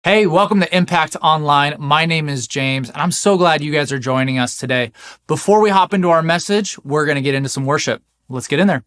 Hey, welcome to Impact Online. My name is James, and I'm so glad you guys are joining us today. Before we hop into our message, we're going to get into some worship. Let's get in there.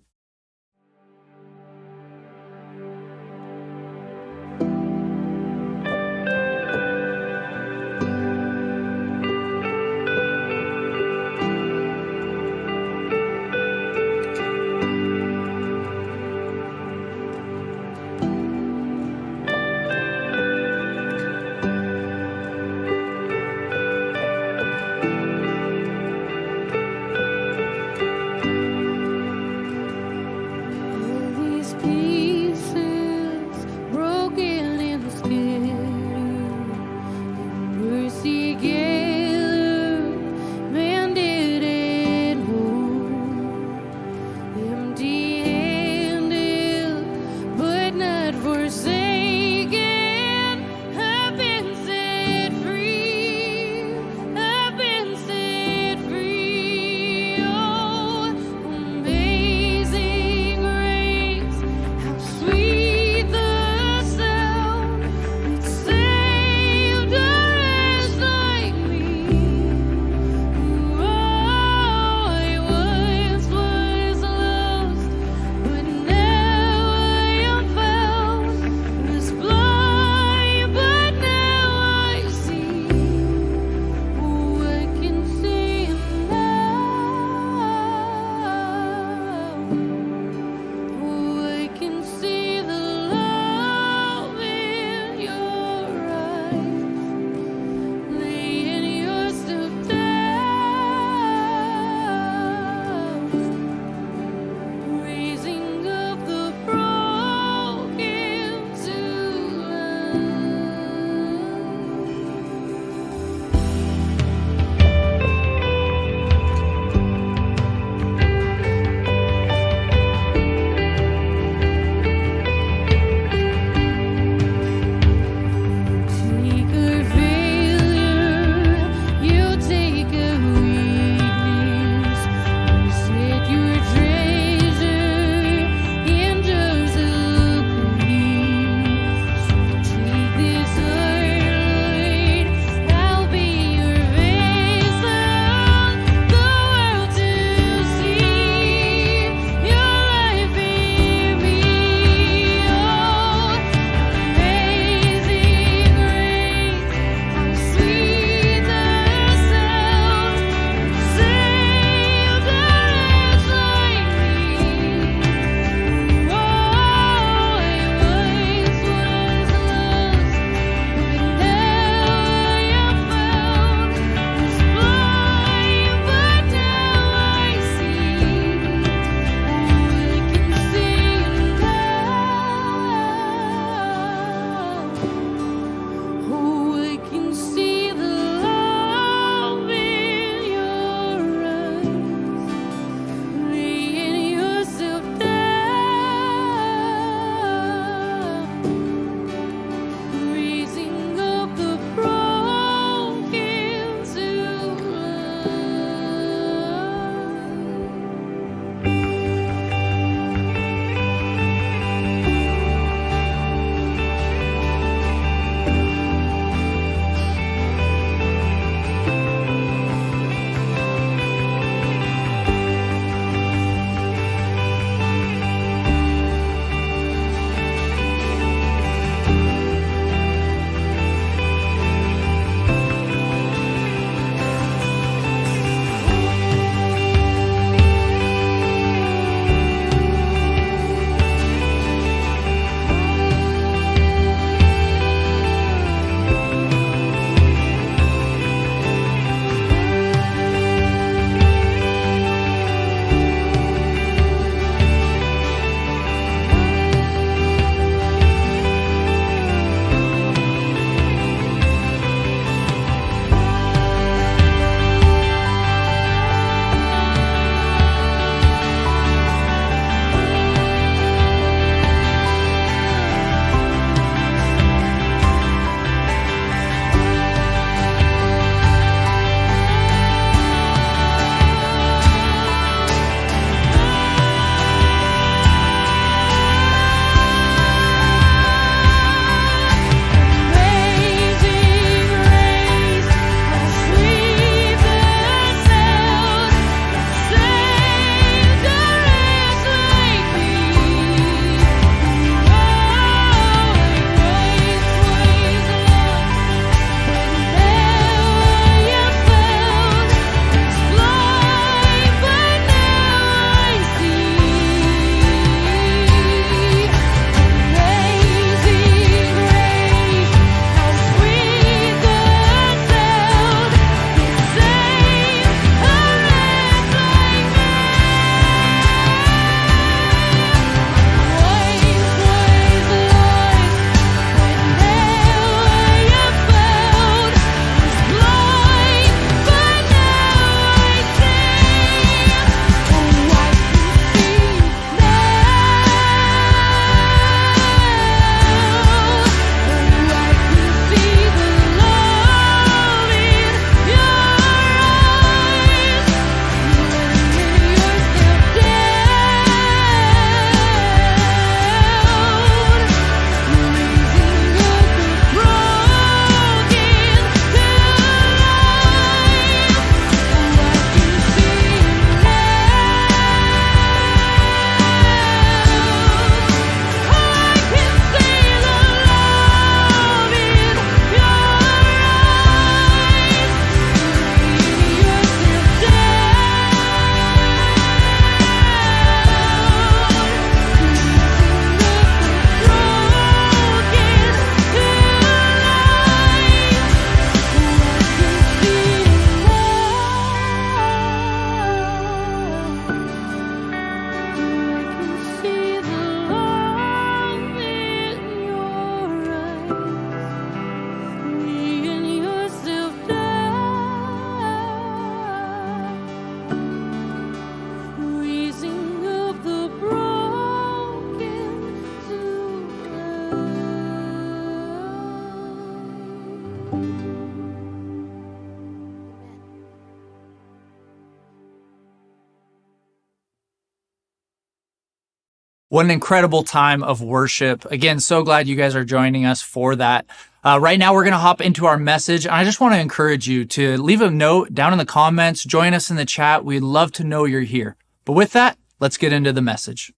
What an incredible time of worship. Again, so glad you guys are joining us for that. Right now, we're going to hop into our message. And I just want to encourage you to leave a note down in the comments, join us in the chat. We'd love to know you're here. But with that, let's get into the message.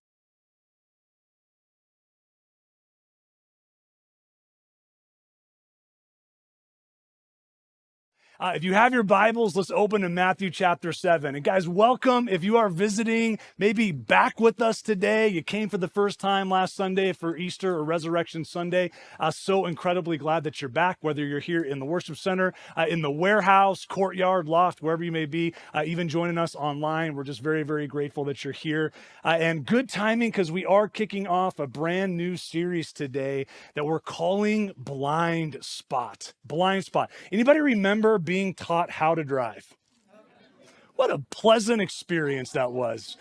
If you have your Bibles, let's open to Matthew chapter 7. And guys, welcome. If you are visiting, maybe back with us today, you came for the first time last Sunday for Easter or Resurrection Sunday. So incredibly glad that you're back, whether you're here in the worship center, in the warehouse, courtyard, loft, wherever you may be, even joining us online. We're just very, very grateful that you're here. And good timing, because we are kicking off a brand new series today that we're calling Blind Spot. Blind Spot. Anybody remember being taught how to drive? What a pleasant experience that was.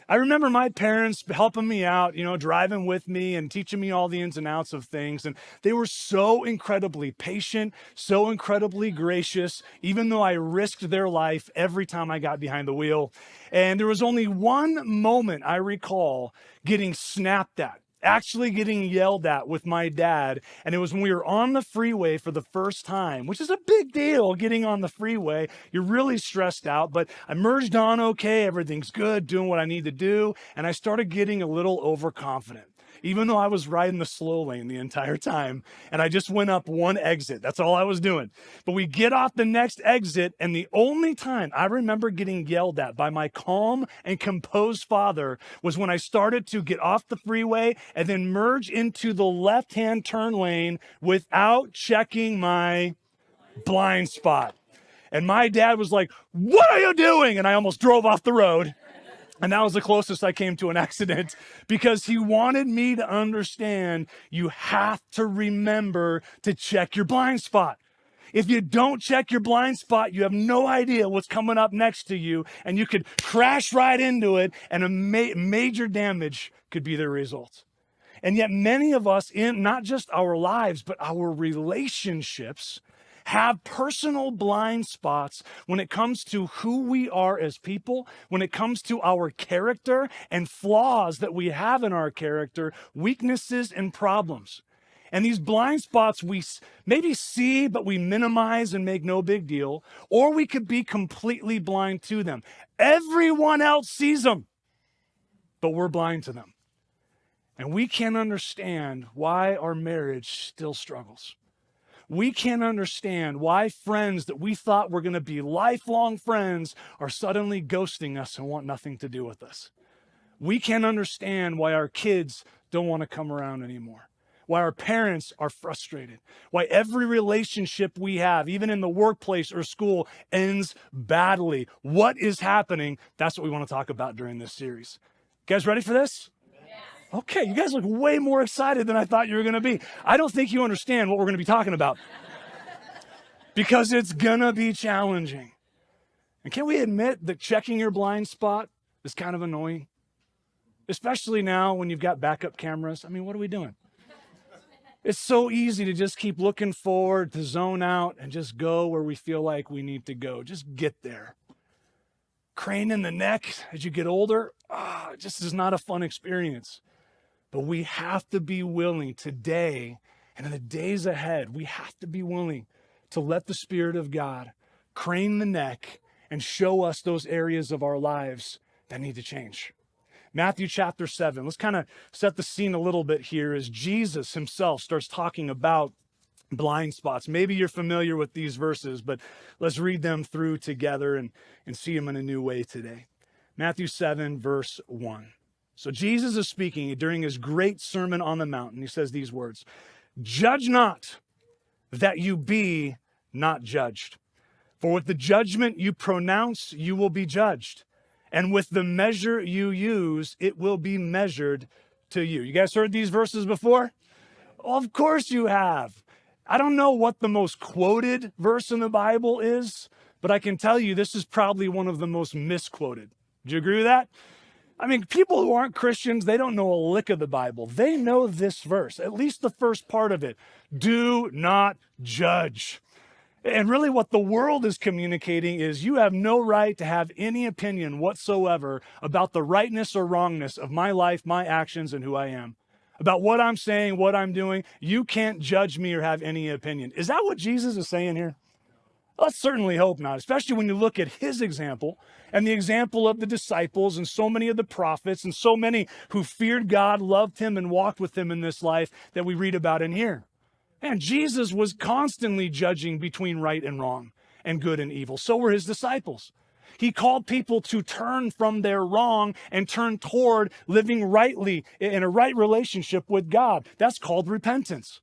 I remember my parents helping me out, driving with me and teaching me all the ins and outs of things. And they were so incredibly patient, so incredibly gracious, even though I risked their life every time I got behind the wheel. And there was only one moment I recall getting snapped at, actually getting yelled at with my dad. And it was when we were on the freeway for the first time, which is a big deal, getting on the freeway. You're really stressed out, but I merged on okay. Everything's good, doing what I need to do. And I started getting a little overconfident, even though I was riding the slow lane the entire time. And I just went up one exit. That's all I was doing. But we get off the next exit, and the only time I remember getting yelled at by my calm and composed father was when I started to get off the freeway and then merge into the left-hand turn lane without checking my blind spot. And my dad was like, "What are you doing?" And I almost drove off the road. And that was the closest I came to an accident, because he wanted me to understand you have to remember to check your blind spot. If you don't check your blind spot, you have no idea what's coming up next to you, and you could crash right into it, and a major damage could be the result. And yet many of us, in not just our lives, but our relationships, have personal blind spots when it comes to who we are as people, when it comes to our character and flaws that we have in our character, weaknesses and problems. And these blind spots we maybe see, but we minimize and make no big deal, or we could be completely blind to them. Everyone else sees them, but we're blind to them. And we can't understand why our marriage still struggles. We can't understand why friends that we thought were going to be lifelong friends are suddenly ghosting us and want nothing to do with us. We can't understand why our kids don't want to come around anymore, why our parents are frustrated, why every relationship we have, even in the workplace or school, ends badly. What is happening? That's what we want to talk about during this series. You guys ready for this? Okay, you guys look way more excited than I thought you were going to be. I don't think you understand what we're going to be talking about, because it's going to be challenging. And can we admit that checking your blind spot is kind of annoying? Especially now when you've got backup cameras. I mean, what are we doing? It's so easy to just keep looking forward, to zone out and just go where we feel like we need to go. Just get there. Craning the neck as you get older, it just is not a fun experience. But we have to be willing today and in the days ahead, we have to be willing to let the Spirit of God crane the neck and show us those areas of our lives that need to change. Matthew chapter 7. Let's kind of set the scene a little bit here as Jesus himself starts talking about blind spots. Maybe you're familiar with these verses, but let's read them through together and see them in a new way today. Matthew 7, verse 1. So Jesus is speaking during his great Sermon on the Mount. He says these words, "Judge not, that you be not judged. For with the judgment you pronounce, you will be judged. And with the measure you use, it will be measured to you." You guys heard these verses before? Well, of course you have. I don't know what the most quoted verse in the Bible is, but I can tell you this is probably one of the most misquoted. Do you agree with that? I mean, people who aren't Christians, they don't know a lick of the Bible. They know this verse, at least the first part of it. Do not judge. And really what the world is communicating is you have no right to have any opinion whatsoever about the rightness or wrongness of my life, my actions, and who I am. About what I'm saying, what I'm doing. You can't judge me or have any opinion. Is that what Jesus is saying here? Let's certainly hope not, especially when you look at his example and the example of the disciples and so many of the prophets and so many who feared God, loved him, and walked with him in this life that we read about in here. And Jesus was constantly judging between right and wrong and good and evil. So were his disciples. He called people to turn from their wrong and turn toward living rightly in a right relationship with God. That's called repentance.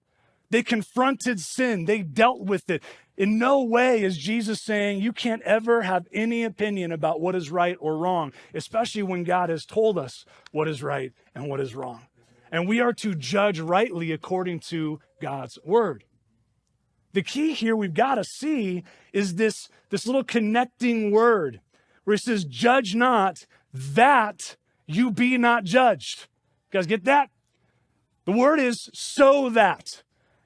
They confronted sin. They dealt with it. In no way is Jesus saying you can't ever have any opinion about what is right or wrong, especially when God has told us what is right and what is wrong. And we are to judge rightly according to God's word. The key here we've got to see is this little connecting word where it says, judge not that you be not judged. You guys get that? The word is so that.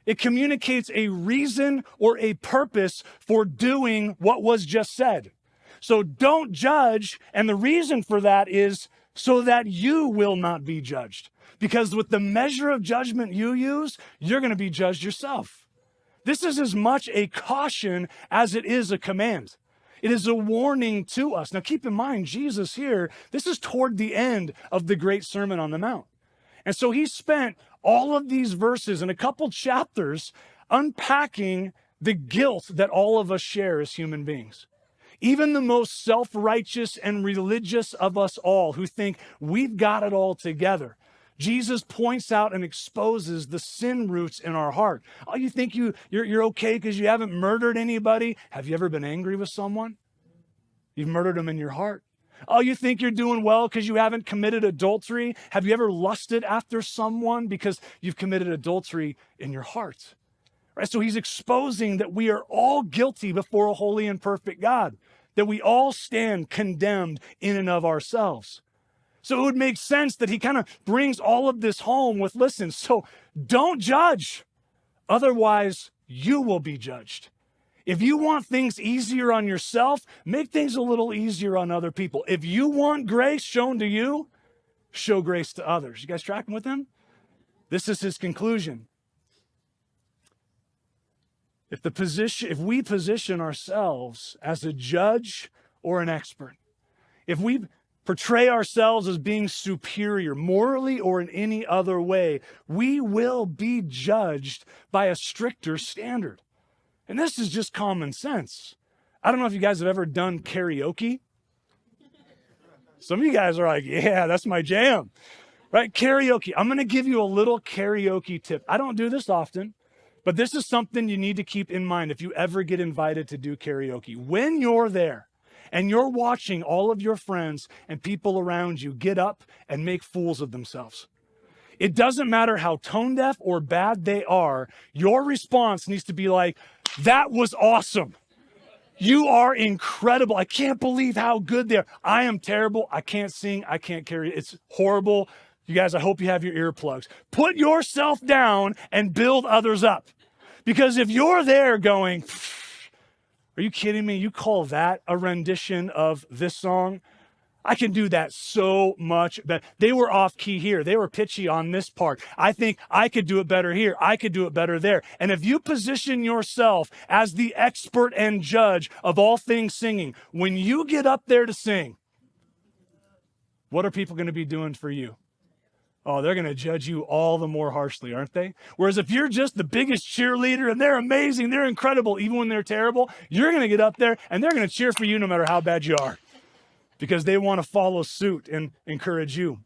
It communicates a reason or a purpose for doing what was just said. So don't judge, and the reason for that is so that you will not be judged. Because with the measure of judgment you use, you're going to be judged yourself. This is as much a caution as it is a command. It is a warning to us. Now keep in mind, Jesus here, this is toward the end of the Great Sermon on the Mount. And so he spent all of these verses and a couple chapters unpacking the guilt that all of us share as human beings. Even the most self-righteous and religious of us all who think we've got it all together, Jesus points out and exposes the sin roots in our heart. Oh, you think you're okay because you haven't murdered anybody? Have you ever been angry with someone? You've murdered them in your heart. Oh, you think you're doing well because you haven't committed adultery? Have you ever lusted after someone because you've committed adultery in your heart? Right? So he's exposing that we are all guilty before a holy and perfect God, that we all stand condemned in and of ourselves. So it would make sense that he kind of brings all of this home with, listen, so don't judge. Otherwise, you will be judged. If you want things easier on yourself, make things a little easier on other people. If you want grace shown to you, show grace to others. You guys tracking with him? This is his conclusion. If we position ourselves as a judge or an expert, if we portray ourselves as being superior morally or in any other way, we will be judged by a stricter standard. And this is just common sense. I don't know if you guys have ever done karaoke. Some of you guys are like, yeah, that's my jam, right? Karaoke. I'm going to give you a little karaoke tip. I don't do this often, but this is something you need to keep in mind if you ever get invited to do karaoke. When you're there and you're watching all of your friends and people around you get up and make fools of themselves, it doesn't matter how tone deaf or bad they are, your response needs to be like, that was awesome. You are incredible. I can't believe how good they are. I am terrible. I can't sing. I can't carry it. It's horrible. You guys, I hope you have your earplugs. Put yourself down and build others up. Because if you're there going, are you kidding me? You call that a rendition of this song? I can do that so much better. They were off key here. They were pitchy on this part. I think I could do it better here. I could do it better there. And if you position yourself as the expert and judge of all things singing, when you get up there to sing, what are people going to be doing for you? Oh, they're going to judge you all the more harshly, aren't they? Whereas if you're just the biggest cheerleader and they're amazing, they're incredible, even when they're terrible, you're going to get up there and they're going to cheer for you no matter how bad you are, because they want to follow suit and encourage you.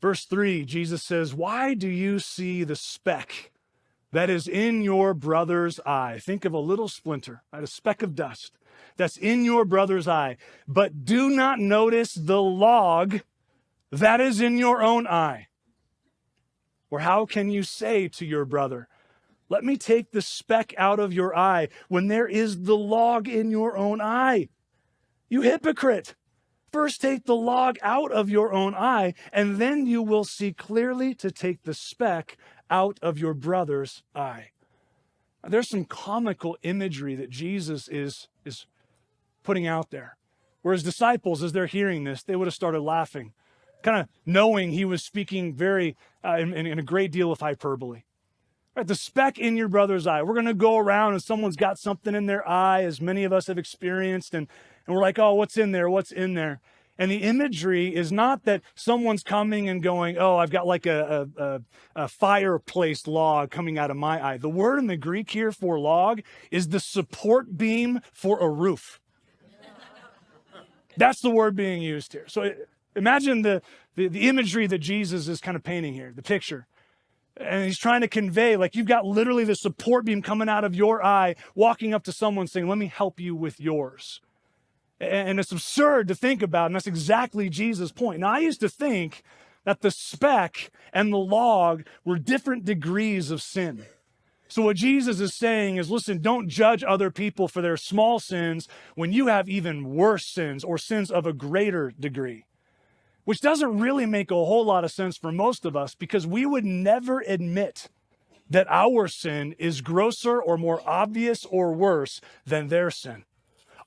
Verse 3, Jesus says, why do you see the speck that is in your brother's eye? Think of a little splinter, right? A speck of dust that's in your brother's eye, but do not notice the log that is in your own eye. Or how can you say to your brother, let me take the speck out of your eye when there is the log in your own eye? You hypocrite. First take the log out of your own eye, and then you will see clearly to take the speck out of your brother's eye. There's some comical imagery that Jesus is putting out there. Where his disciples, as they're hearing this, they would have started laughing, kind of knowing he was speaking very, in a great deal of hyperbole. Right, the speck in your brother's eye. We're going to go around and someone's got something in their eye, as many of us have experienced, and we're like, oh, what's in there? What's in there? And the imagery is not that someone's coming and going, oh, I've got like a fireplace log coming out of my eye. The word in the Greek here for log is the support beam for a roof. That's the word being used here. So imagine the imagery that Jesus is kind of painting here, the picture. And he's trying to convey, like, you've got literally the support beam coming out of your eye, walking up to someone saying, let me help you with yours. And it's absurd to think about, and that's exactly Jesus' point. Now, I used to think that the speck and the log were different degrees of sin. So what Jesus is saying is, listen, don't judge other people for their small sins when you have even worse sins or sins of a greater degree, which doesn't really make a whole lot of sense for most of us because we would never admit that our sin is grosser or more obvious or worse than their sin.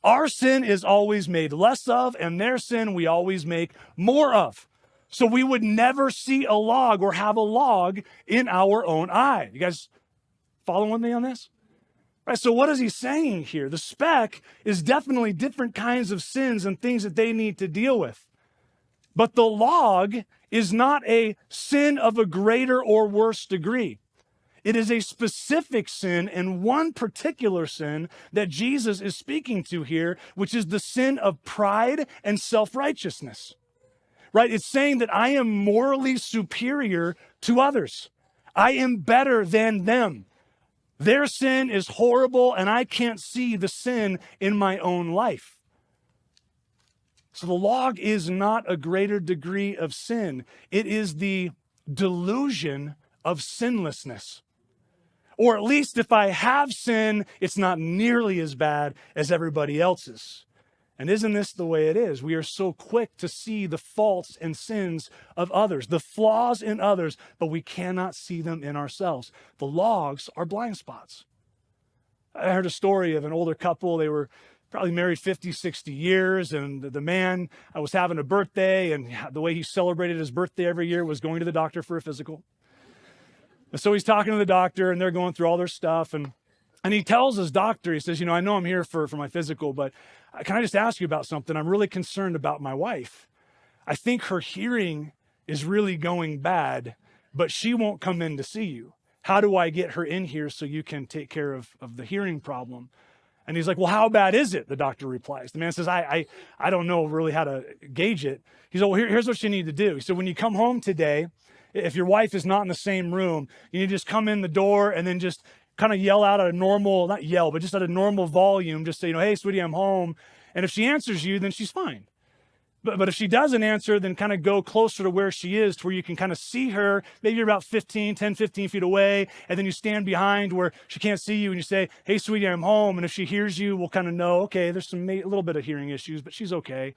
Our sin is always made less of, and their sin we always make more of. So we would never see a log or have a log in our own eye. You guys following me on this? Right, so what is he saying here? The speck is definitely different kinds of sins and things that they need to deal with. But the log is not a sin of a greater or worse degree. It is a specific sin and one particular sin that Jesus is speaking to here, which is the sin of pride and self-righteousness. Right? It's saying that I am morally superior to others. I am better than them. Their sin is horrible, and I can't see the sin in my own life. So the log is not a greater degree of sin. It is the delusion of sinlessness. Or at least if I have sin, it's not nearly as bad as everybody else's. And isn't this the way it is? We are so quick to see the faults and sins of others, the flaws in others, but we cannot see them in ourselves. The logs are blind spots. I heard a story of an older couple. They were probably married 50, 60 years, and the man was having a birthday, and the way he celebrated his birthday every year was going to the doctor for a physical. And so he's talking to the doctor, and they're going through all their stuff, and he tells his doctor, he says, I know I'm here for my physical, but can I just ask you about something? I'm really concerned about my wife. I think her hearing is really going bad, but she won't come in to see you. How do I get her in here so you can take care of the hearing problem? And he's like, well, how bad is it? The doctor replies. The man says, I don't know really how to gauge it. He said, well, here's what you need to do. He said, when you come home today, if your wife is not in the same room, you need to just come in the door and then just kind of yell out at a normal, not yell, but just at a normal volume, just say, hey, sweetie, I'm home. And if she answers you, then she's fine. But if she doesn't answer, then kind of go closer to where she is, to where you can kind of see her. Maybe you're about 10, 15 feet away, and then you stand behind where she can't see you, and you say, hey, sweetie, I'm home. And if she hears you, we'll kind of know, okay, there's a little bit of hearing issues, but she's okay.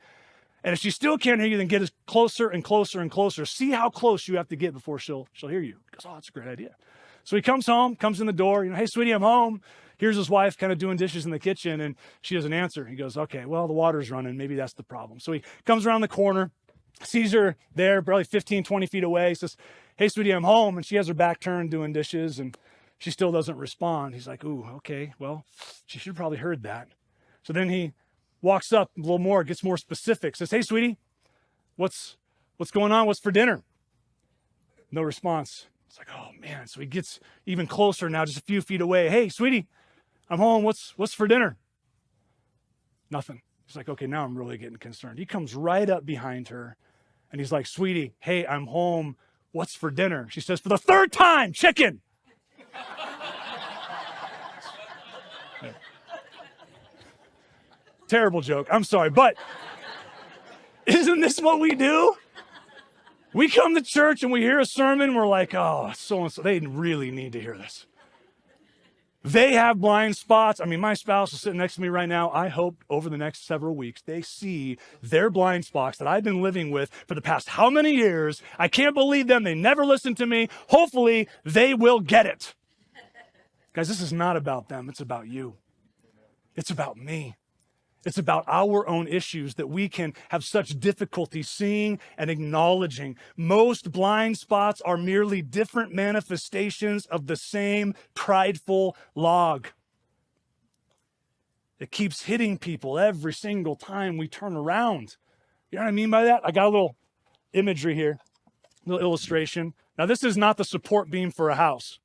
And if she still can't hear you, then get as closer and closer and closer. See how close you have to get before she'll hear you. He goes, oh, that's a great idea. So he comes home, comes in the door, hey, sweetie, I'm home. Here's his wife kind of doing dishes in the kitchen, and she doesn't answer. He goes, okay, well, the water's running. Maybe that's the problem. So he comes around the corner, sees her there, probably 15, 20 feet away. He says, hey, sweetie, I'm home. And she has her back turned doing dishes, and she still doesn't respond. He's like, ooh, okay, well, she should have probably heard that. So then he walks up a little more, gets more specific, says, hey, sweetie, what's going on? What's for dinner? No response. It's like, oh, man. So he gets even closer now, just a few feet away. Hey, sweetie, I'm home. What's for dinner? Nothing. He's like, okay, now I'm really getting concerned. He comes right up behind her, and he's like, sweetie, hey, I'm home. What's for dinner? She says, for the third time, chicken. Terrible joke. I'm sorry, but isn't this what we do? We come to church and we hear a sermon, we're like, oh, so-and-so, they really need to hear this. They have blind spots. I mean, my spouse is sitting next to me right now. I hope over the next several weeks, they see their blind spots that I've been living with for the past how many years. I can't believe them. They never listen to me. Hopefully, they will get it. Guys, this is not about them. It's about you. It's about me. It's about our own issues that we can have such difficulty seeing and acknowledging. Most blind spots are merely different manifestations of the same prideful log. It keeps hitting people every single time we turn around. You know what I mean by that? I got a little imagery here, a little illustration. Now, this is not the support beam for a house.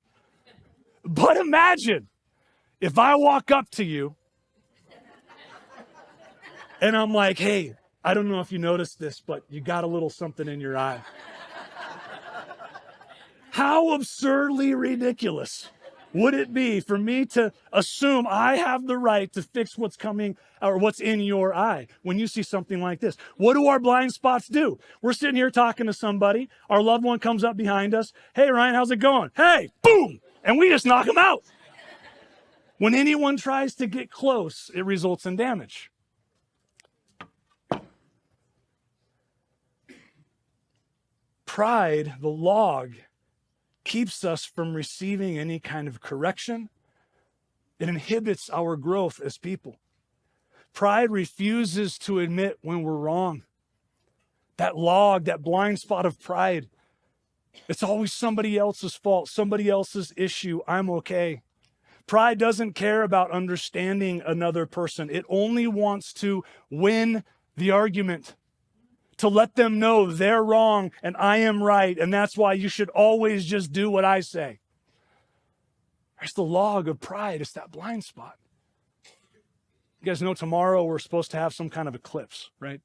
But imagine if I walk up to you and I'm like, hey, I don't know if you noticed this, but you got a little something in your eye. How absurdly ridiculous would it be for me to assume I have the right to fix what's coming or what's in your eye when you see something like this? What do our blind spots do? We're sitting here talking to somebody. Our loved one comes up behind us. Hey, Ryan, how's it going? Hey, boom. And we just knock them out. When anyone tries to get close, it results in damage. Pride, the log, keeps us from receiving any kind of correction. It inhibits our growth as people. Pride refuses to admit when we're wrong. That log, that blind spot of pride, it's always somebody else's fault, somebody else's issue. I'm okay. Pride doesn't care about understanding another person. It only wants to win the argument, to let them know they're wrong and I am right, and that's why you should always just do what I say. It's the log of pride. It's that blind spot. You guys know tomorrow we're supposed to have some kind of eclipse, right?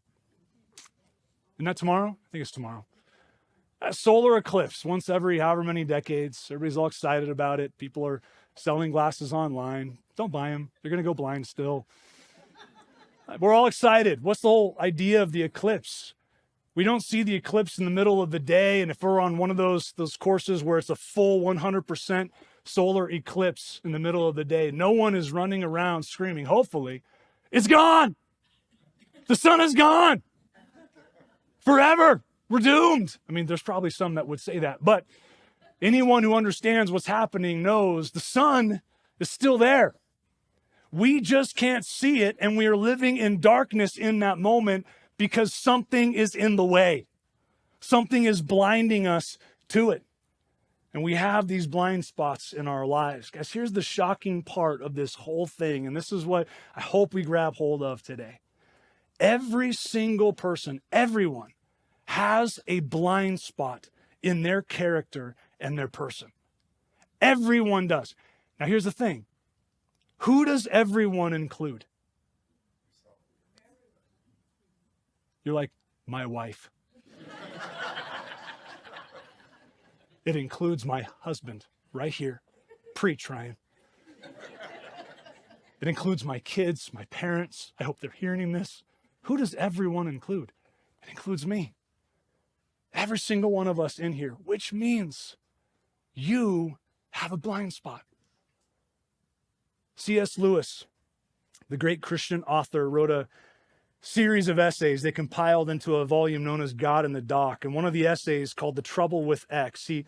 Isn't that tomorrow? I think it's tomorrow. A solar eclipse, once every however many decades. Everybody's all excited about it. People are selling glasses online. Don't buy them. You're going to go blind still. We're all excited. What's the whole idea of the eclipse? We don't see the eclipse in the middle of the day, and if we're on one of those courses where it's a full 100% solar eclipse in the middle of the day, no one is running around screaming, hopefully, it's gone. The sun is gone. Forever. We're doomed. I mean, there's probably some that would say that, but anyone who understands what's happening knows the sun is still there. We just can't see it, and we are living in darkness in that moment because something is in the way. Something is blinding us to it. And we have these blind spots in our lives. Guys, here's the shocking part of this whole thing, and this is what I hope we grab hold of today. Every single person, everyone, has a blind spot in their character and their person. Everyone does. Now, here's the thing. Who does everyone include? You're like, my wife. It includes my husband right here. Preach, Ryan. It includes my kids, my parents. I hope they're hearing this. Who does everyone include? It includes me. Every single one of us in here, which means you have a blind spot. C.S. Lewis, the great Christian author, wrote a series of essays they compiled into a volume known as God in the Dock. And one of the essays called The Trouble with X, he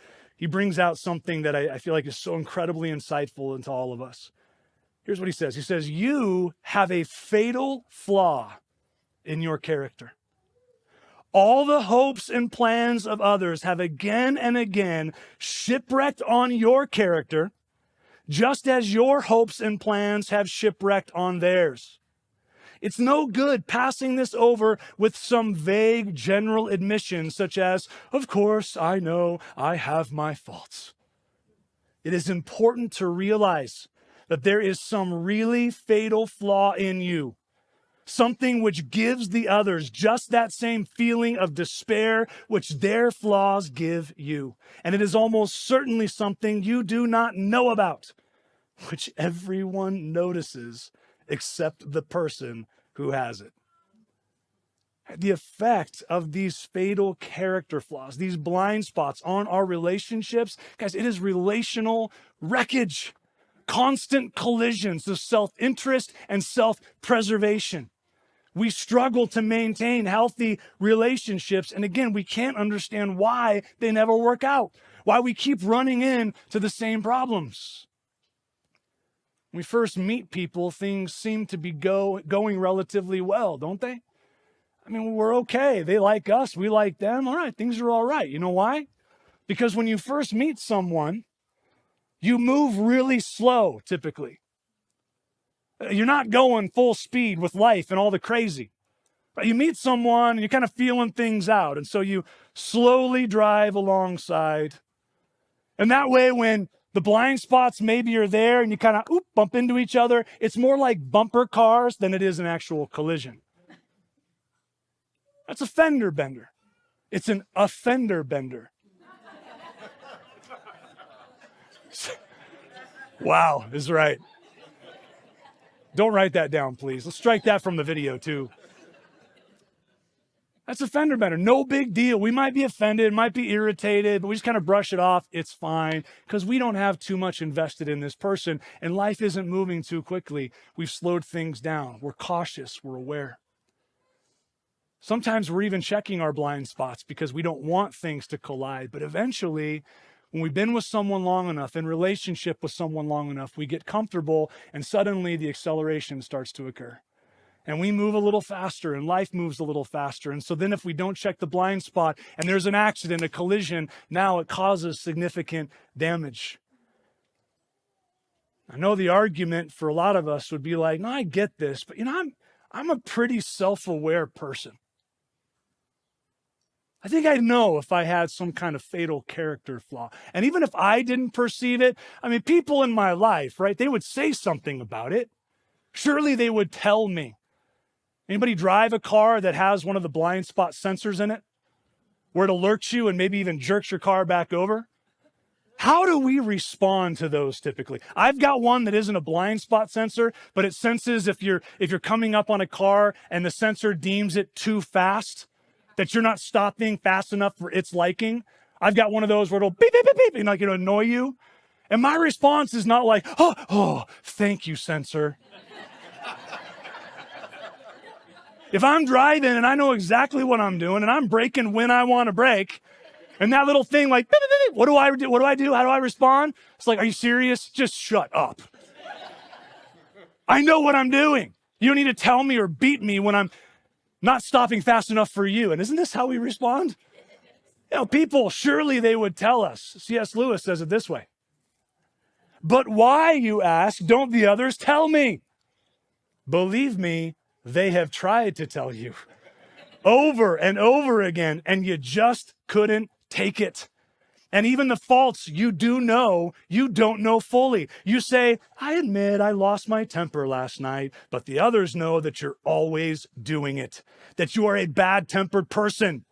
brings out something that I feel like is so incredibly insightful into all of us. Here's what he says. He says, you have a fatal flaw in your character. All the hopes and plans of others have again and again shipwrecked on your character, just as your hopes and plans have shipwrecked on theirs. It's no good passing this over with some vague general admission such as, of course, I know I have my faults. It is important to realize that there is some really fatal flaw in you, something which gives the others just that same feeling of despair which their flaws give you. And it is almost certainly something you do not know about, which everyone notices except the person who has it. The effect of these fatal character flaws, these blind spots on our relationships, guys, it is relational wreckage, constant collisions of self-interest and self-preservation. We struggle to maintain healthy relationships, and again, we can't understand why they never work out, why we keep running into the same problems. When we first meet people, things seem to be going relatively well, don't they? I mean, we're okay. They like us. We like them. All right, things are all right. You know why? Because when you first meet someone, you move really slow, typically. You're not going full speed with life and all the crazy. You meet someone and you're kind of feeling things out. And so you slowly drive alongside. And that way, when the blind spots maybe are there and you kind of bump into each other, it's more like bumper cars than it is an actual collision. That's a fender bender. It's an offender bender. Wow, is right. Don't write that down, please. Let's strike that from the video, too. That's a fender bender. No big deal. We might be offended, might be irritated, but we just kind of brush it off. It's fine because we don't have too much invested in this person and life isn't moving too quickly. We've slowed things down. We're cautious. We're aware. Sometimes we're even checking our blind spots because we don't want things to collide. But eventually, when we've been with someone long enough, in relationship with someone long enough, we get comfortable and suddenly the acceleration starts to occur. And we move a little faster and life moves a little faster. And so then if we don't check the blind spot and there's an accident, a collision, now it causes significant damage. I know the argument for a lot of us would be like, no, I get this, but I'm a pretty self-aware person. I think I'd know if I had some kind of fatal character flaw. And even if I didn't perceive it, I mean, people in my life, right, they would say something about it. Surely they would tell me. Anybody drive a car that has one of the blind spot sensors in it, where it alerts you and maybe even jerks your car back over? How do we respond to those typically? I've got one that isn't a blind spot sensor, but it senses if you're coming up on a car and the sensor deems it too fast, that you're not stopping fast enough for its liking. I've got one of those where it'll beep, beep, beep, beep, and like it'll annoy you. And my response is not like, oh, thank you, sensor. If I'm driving and I know exactly what I'm doing and I'm braking when I want to brake, and that little thing like, beep, beep, beep, what do I do? What do I do? How do I respond? It's like, are you serious? Just shut up. I know what I'm doing. You don't need to tell me or beat me when I'm not stopping fast enough for you. And isn't this how we respond? You know, people, surely they would tell us. C.S. Lewis says it this way. But why, you ask, don't the others tell me? Believe me, they have tried to tell you over and over again, and you just couldn't take it. And even the faults you do know, you don't know fully. You say, I admit I lost my temper last night, but the others know that you're always doing it, that you are a bad-tempered person.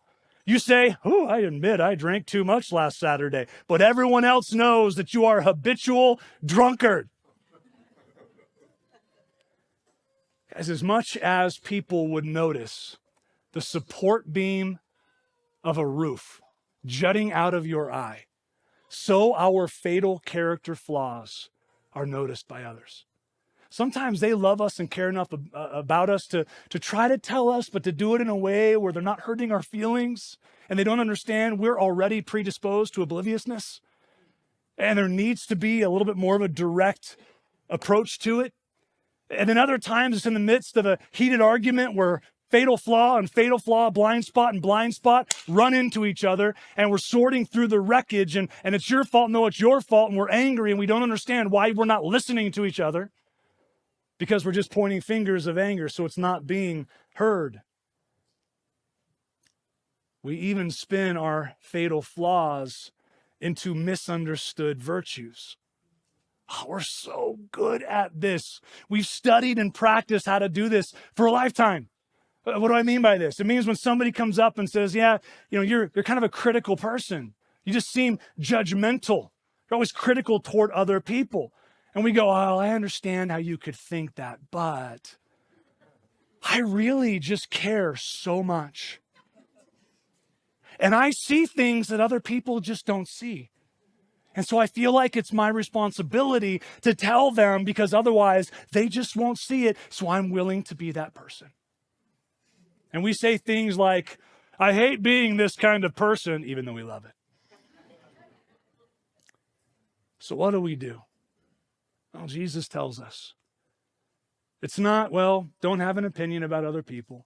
You say, oh, I admit I drank too much last Saturday, but everyone else knows that you are a habitual drunkard. As much as people would notice the support beam of a roof jutting out of your eye, so our fatal character flaws are noticed by others. Sometimes they love us and care enough about us to try to tell us, but to do it in a way where they're not hurting our feelings and they don't understand we're already predisposed to obliviousness. And there needs to be a little bit more of a direct approach to it. And then other times it's in the midst of a heated argument where fatal flaw and fatal flaw, blind spot and blind spot run into each other, and we're sorting through the wreckage, and it's your fault, no, it's your fault, and we're angry, and we don't understand why we're not listening to each other because we're just pointing fingers of anger, so it's not being heard. We even spin our fatal flaws into misunderstood virtues. Oh, we're so good at this. We've studied and practiced how to do this for a lifetime. What do I mean by this? It means when somebody comes up and says, yeah, you're kind of a critical person. You just seem judgmental. You're always critical toward other people. And we go, oh, I understand how you could think that, but I really just care so much. And I see things that other people just don't see. And so I feel like it's my responsibility to tell them because otherwise they just won't see it. So I'm willing to be that person. And we say things like, I hate being this kind of person, even though we love it. So what do? Well, Jesus tells us it's not, well, don't have an opinion about other people.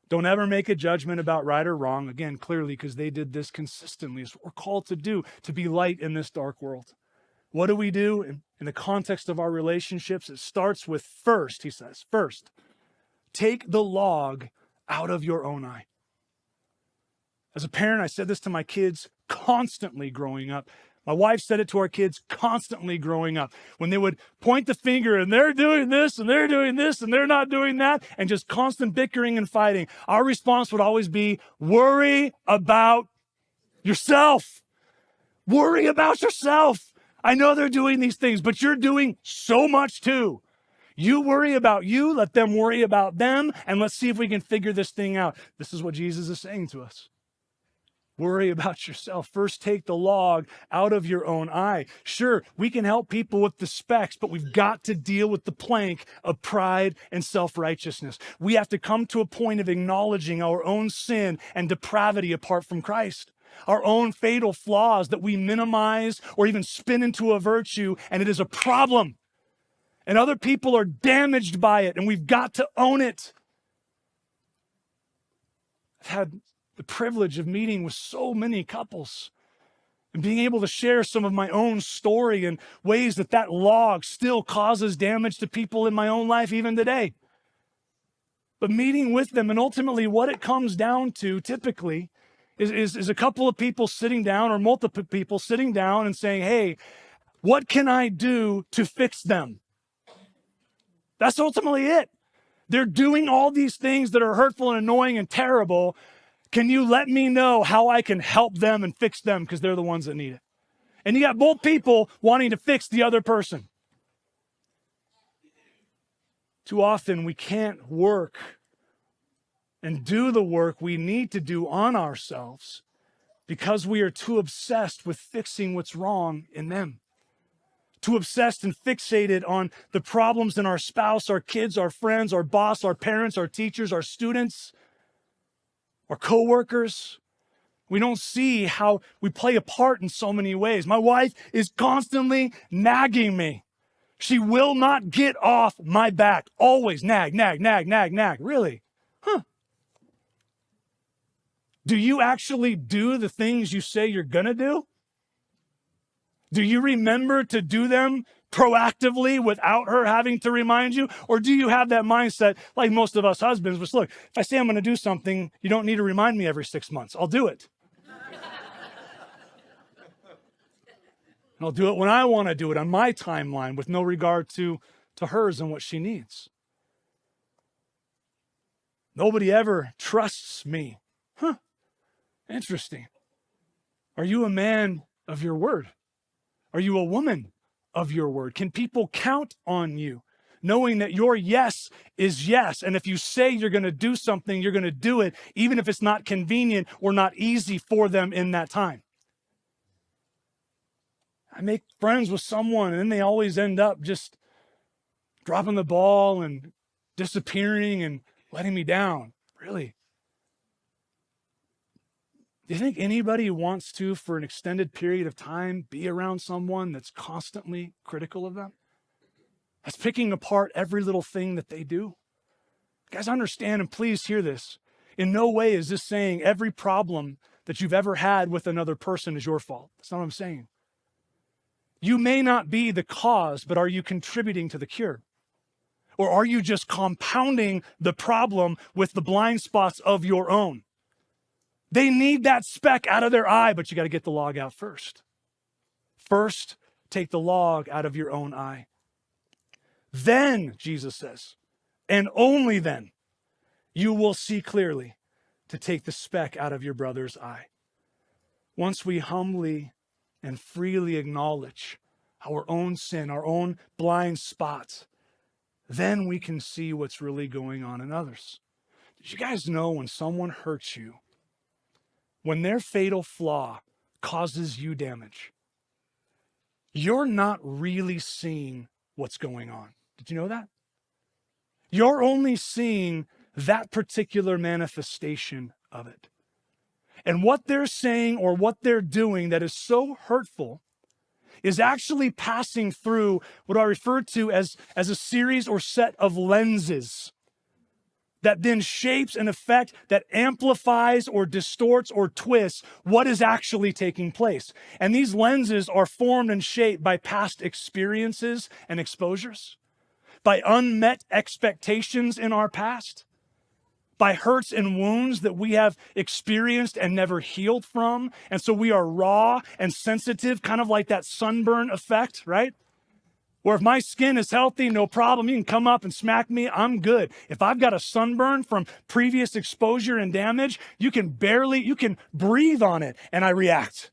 Don't ever make a judgment about right or wrong. Again, clearly, because they did this consistently. It's what we're called to do, to be light in this dark world. What do we do in the context of our relationships? It starts with first, he says, first, take the log out of your own eye. As a parent, I said this to my kids constantly growing up. My wife said it to our kids constantly growing up. When they would point the finger and they're doing this and they're doing this and they're not doing that, and just constant bickering and fighting, our response would always be, worry about yourself. Worry about yourself. I know they're doing these things, but you're doing so much too. You worry about you, let them worry about them, and let's see if we can figure this thing out. This is what Jesus is saying to us. Worry about yourself. First, take the log out of your own eye. Sure, we can help people with the specks, but we've got to deal with the plank of pride and self-righteousness. We have to come to a point of acknowledging our own sin and depravity apart from Christ. Our own fatal flaws that we minimize or even spin into a virtue, and it is a problem. And other people are damaged by it, and we've got to own it. I've had the privilege of meeting with so many couples and being able to share some of my own story and ways that log still causes damage to people in my own life even today. But meeting with them, and ultimately what it comes down to typically is a couple of people sitting down, or multiple people sitting down and saying, hey, what can I do to fix them? That's ultimately it. They're doing all these things that are hurtful and annoying and terrible. Can you let me know how I can help them and fix them, because they're the ones that need it? And you got both people wanting to fix the other person. Too often we can't work and do the work we need to do on ourselves because we are too obsessed with fixing what's wrong in them. Too obsessed and fixated on the problems in our spouse, our kids, our friends, our boss, our parents, our teachers, our students, our coworkers. We don't see how we play a part in so many ways. My wife is constantly nagging me. She will not get off my back. Always nag, nag, nag, nag, nag. Really? Huh. Do you actually do the things you say you're going to do? Do you remember to do them proactively without her having to remind you? Or do you have that mindset like most of us husbands, which, look, if I say I'm going to do something, you don't need to remind me every 6 months. I'll do it. And I'll do it when I want to do it on my timeline with no regard to hers and what she needs. Nobody ever trusts me. Huh. Interesting. Are you a man of your word? Are you a woman of your word? Can people count on you, knowing that your yes is yes? And if you say you're going to do something, you're going to do it, even if it's not convenient or not easy for them in that time. I make friends with someone, and then they always end up just dropping the ball and disappearing and letting me down. Really? Do you think anybody wants to, for an extended period of time, be around someone that's constantly critical of them? That's picking apart every little thing that they do? Guys, understand, and please hear this. In no way is this saying every problem that you've ever had with another person is your fault. That's not what I'm saying. You may not be the cause, but are you contributing to the cure? Or are you just compounding the problem with the blind spots of your own? They need that speck out of their eye, but you got to get the log out first. First, take the log out of your own eye. Then, Jesus says, and only then, you will see clearly to take the speck out of your brother's eye. Once we humbly and freely acknowledge our own sin, our own blind spots, then we can see what's really going on in others. Did you guys know when someone hurts you, when their fatal flaw causes you damage, you're not really seeing what's going on? Did you know that? You're only seeing that particular manifestation of it. And what they're saying or what they're doing that is so hurtful is actually passing through what I refer to as a series or set of lenses that then shapes an effect that amplifies or distorts or twists what is actually taking place. And these lenses are formed and shaped by past experiences and exposures, by unmet expectations in our past, by hurts and wounds that we have experienced and never healed from. And so we are raw and sensitive, kind of like that sunburn effect, right? Where if my skin is healthy, no problem, you can come up and smack me, I'm good. If I've got a sunburn from previous exposure and damage, you can breathe on it and I react.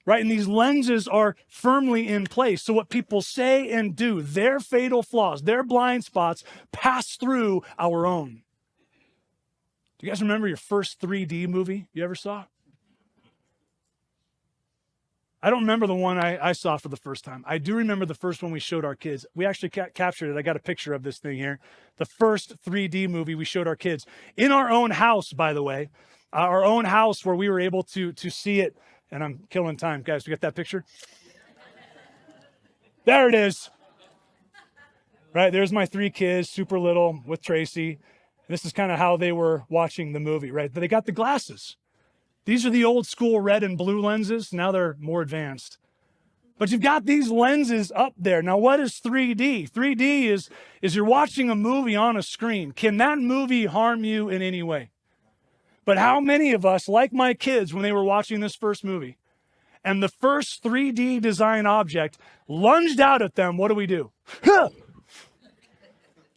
Right? And these lenses are firmly in place. So what people say and do, their fatal flaws, their blind spots pass through our own. Do you guys remember your first 3D movie you ever saw? I don't remember the one I saw for the first time. I do remember the first one we showed our kids. We actually captured it. I got a picture of this thing here. The first 3D movie we showed our kids. In our own house, by the way. Our own house where we were able to see it. And I'm killing time. Guys, we got that picture? There it is. Right, there's my 3 kids, super little, with Tracy. This is kind of how they were watching the movie, right? But they got the glasses. These are the old school red and blue lenses. Now they're more advanced. But you've got these lenses up there. Now, what is 3D? 3D is you're watching a movie on a screen. Can that movie harm you in any way? But how many of us, like my kids when they were watching this first movie, and the first 3D design object lunged out at them, what do?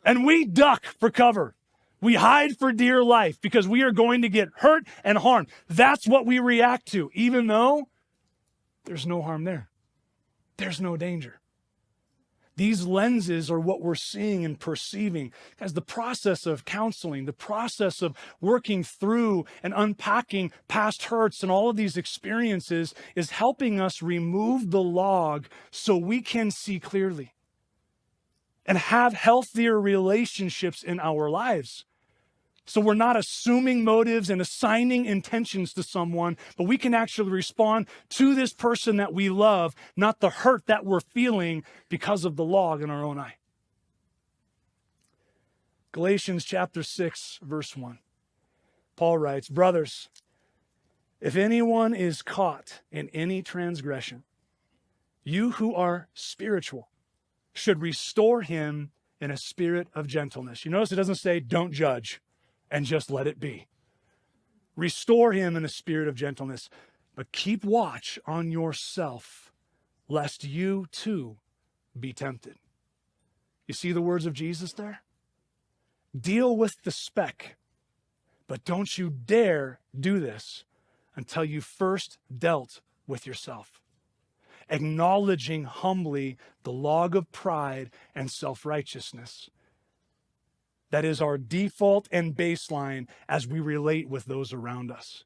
And we duck for cover. We hide for dear life because we are going to get hurt and harmed. That's what we react to, even though there's no harm there. There's no danger. These lenses are what we're seeing and perceiving. As the process of counseling, the process of working through and unpacking past hurts and all of these experiences is helping us remove the log so we can see clearly and have healthier relationships in our lives. So we're not assuming motives and assigning intentions to someone, but we can actually respond to this person that we love, not the hurt that we're feeling because of the log in our own eye. Galatians chapter 6, verse 1. Paul writes, "Brothers, if anyone is caught in any transgression, you who are spiritual should restore him in a spirit of gentleness." You notice it doesn't say don't judge and just let it be. Restore him in a spirit of gentleness, but keep watch on yourself, lest you too be tempted. You see the words of Jesus there? Deal with the speck, but don't you dare do this until you first dealt with yourself, acknowledging humbly the log of pride and self-righteousness. That is our default and baseline as we relate with those around us.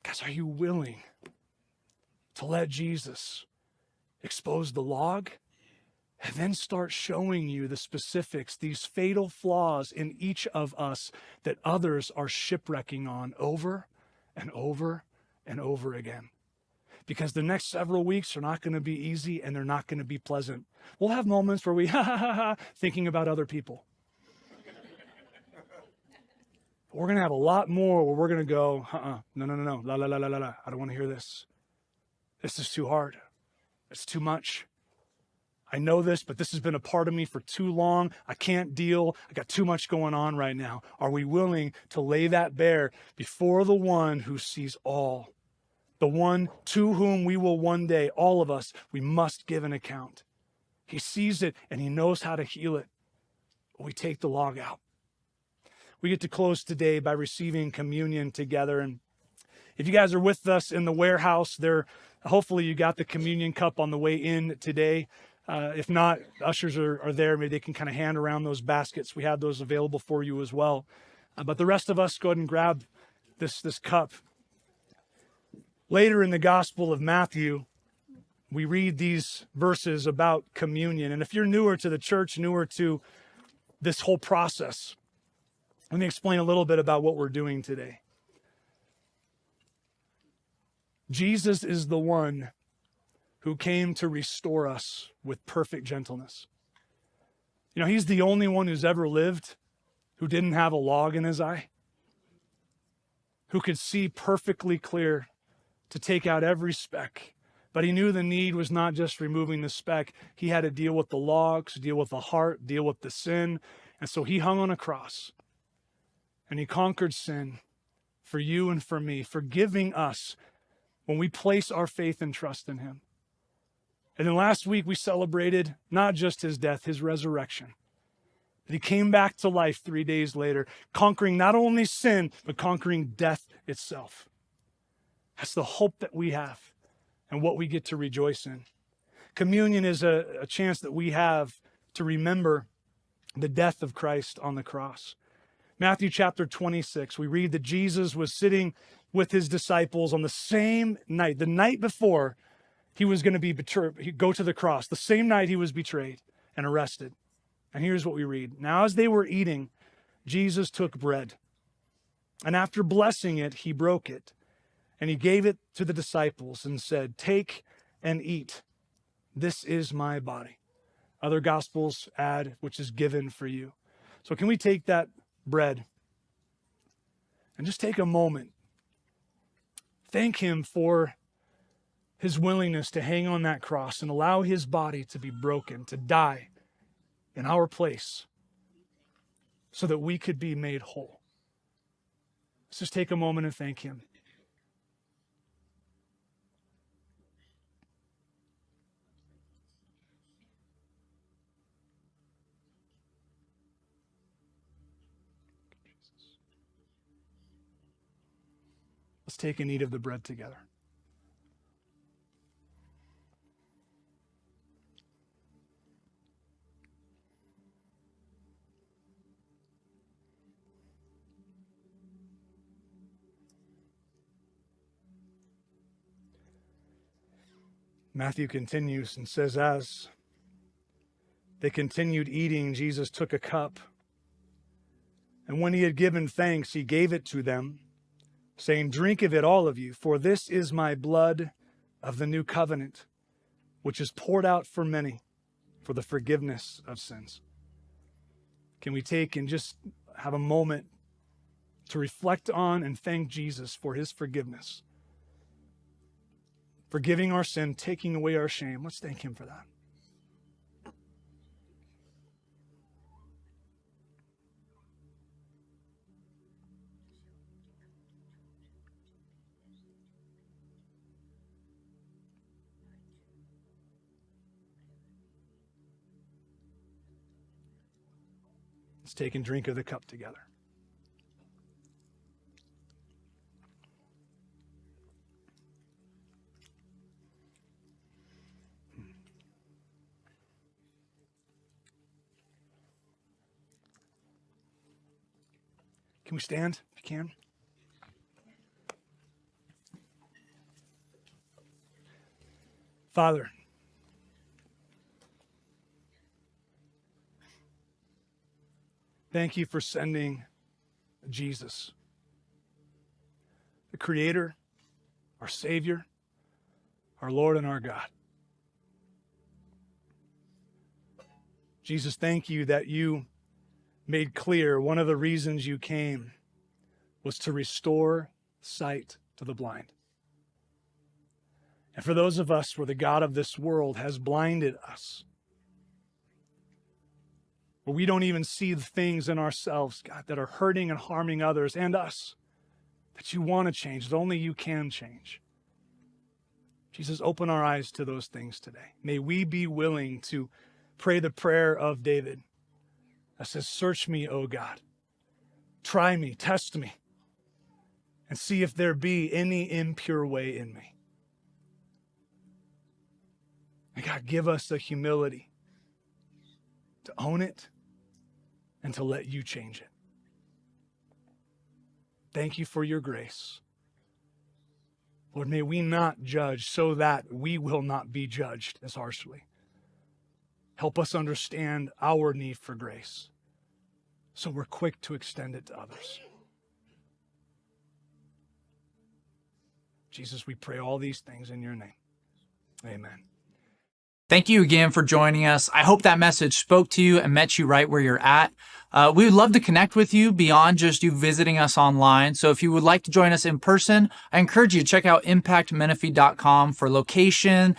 Guys, are you willing to let Jesus expose the log and then start showing you the specifics, these fatal flaws in each of us that others are shipwrecking on over and over and over again? Because the next several weeks are not going to be easy and they're not going to be pleasant. We'll have moments where we thinking about other people. But we're going to have a lot more where we're going to go, no, la, la, la, la, la, la. I don't want to hear this. This is too hard. It's too much. I know this, but this has been a part of me for too long. I can't deal. I got too much going on right now. Are we willing to lay that bare before the one who sees all? The one to whom we will one day, all of us, we must give an account. He sees it and he knows how to heal it. We take the log out. We get to close today by receiving communion together. And if you guys are with us in the warehouse, hopefully you got the communion cup on the way in today. If not, ushers are there. Maybe they can kind of hand around those baskets. We have those available for you as well. But the rest of us, go ahead and grab this cup. Later in the Gospel of Matthew, we read these verses about communion. And if you're newer to the church, newer to this whole process, let me explain a little bit about what we're doing today. Jesus is the one who came to restore us with perfect gentleness. You know, he's the only one who's ever lived who didn't have a log in his eye, who could see perfectly clear to take out every speck. But he knew the need was not just removing the speck. He had to deal with the logs, deal with the heart, deal with the sin. And so he hung on a cross and he conquered sin for you and for me, forgiving us when we place our faith and trust in him. And then last week we celebrated not just his death, his resurrection. That he came back to life 3 days later, conquering not only sin, but conquering death itself. That's the hope that we have and what we get to rejoice in. Communion is a chance that we have to remember the death of Christ on the cross. Matthew chapter 26, we read that Jesus was sitting with his disciples on the same night, the night before he was going to be betrayed, go to the cross, the same night he was betrayed and arrested. And here's what we read. Now, as they were eating, Jesus took bread, and after blessing it, he broke it, and he gave it to the disciples and said, "Take and eat. This is my body." Other gospels add, which is given for you. So can we take that bread and just take a moment? Thank him for his willingness to hang on that cross and allow his body to be broken, to die in our place so that we could be made whole. Let's just take a moment and thank him. Let's take and eat of the bread together. Matthew continues and says, as they continued eating, Jesus took a cup, and when he had given thanks, he gave it to them, saying, "Drink of it, all of you, for this is my blood of the new covenant, which is poured out for many for the forgiveness of sins." Can we take and just have a moment to reflect on and thank Jesus for his forgiveness? Forgiving our sin, taking away our shame. Let's thank him for that. Let's take and drink of the cup together. Can we stand if you can? Father, thank you for sending Jesus, the Creator, our Savior, our Lord and our God. Jesus, thank you that you made clear one of the reasons you came was to restore sight to the blind. And for those of us where the God of this world has blinded us, where we don't even see the things in ourselves, God, that are hurting and harming others and us, that you want to change, that only you can change. Jesus, open our eyes to those things today. May we be willing to pray the prayer of David that says, "Search me, O God. Try me, test me, and see if there be any impure way in me." And God, give us the humility to own it and to let you change it. Thank you for your grace. Lord, may we not judge so that we will not be judged as harshly. Help us understand our need for grace so we're quick to extend it to others. Jesus, we pray all these things in your name. Amen. Thank you again for joining us. I hope that message spoke to you and met you right where you're at. We would love to connect with you beyond just you visiting us online. So if you would like to join us in person, I encourage you to check out impactmenifee.com for location,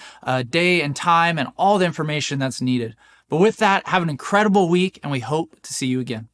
day and time, and all the information that's needed. But with that, have an incredible week, and we hope to see you again.